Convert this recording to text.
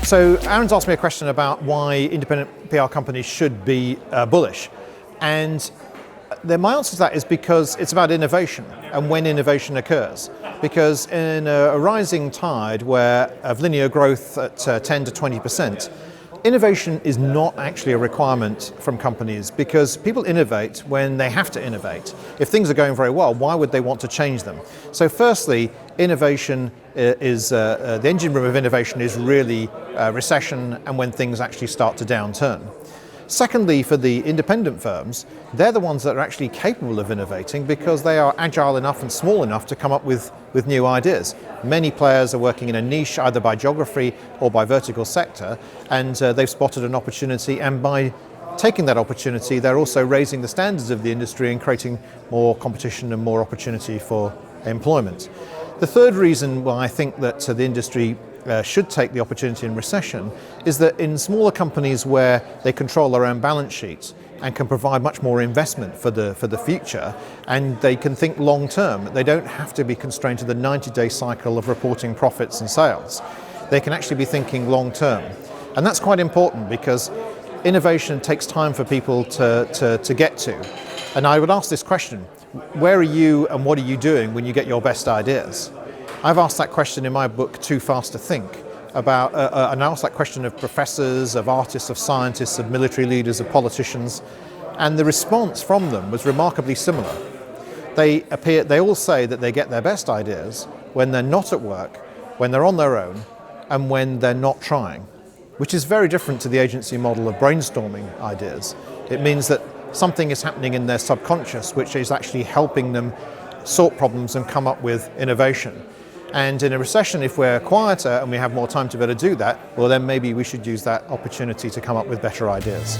So Aaron's asked me a question about why independent PR companies should be bullish. And my answer to that is because it's about innovation and when innovation occurs. Because in a rising tide of linear growth at 10 to 20%, innovation is not actually a requirement from companies because people innovate when they have to innovate. If things are going very well, why would they want to change them? So firstly, innovation is, the engine room of innovation is really recession and when things actually start to downturn. Secondly, for the independent firms, they're the ones that are actually capable of innovating because they are agile enough and small enough to come up with new ideas. Many players are working in a niche either by geography or by vertical sector, and they've spotted an opportunity, and by taking that opportunity they're also raising the standards of the industry and creating more competition and more opportunity for employment. The third reason why I think that the industry should take the opportunity in recession is that in smaller companies where they control their own balance sheets and can provide much more investment for the future, and they can think long term. They don't have to be constrained to the 90-day cycle of reporting profits and sales. They can actually be thinking long term. And that's quite important because innovation takes time for people to get to. And I would ask this question: where are you and what are you doing when you get your best ideas? I've asked that question in my book, Too Fast to Think, and I asked that question of professors, of artists, of scientists, of military leaders, of politicians, and the response from them was remarkably similar. They all say that they get their best ideas when they're not at work, when they're on their own, and when they're not trying, which is very different to the agency model of brainstorming ideas. It means that something is happening in their subconscious which is actually helping them sort problems and come up with innovation. And in a recession, if we're quieter and we have more time to be able to do that, well then maybe we should use that opportunity to come up with better ideas.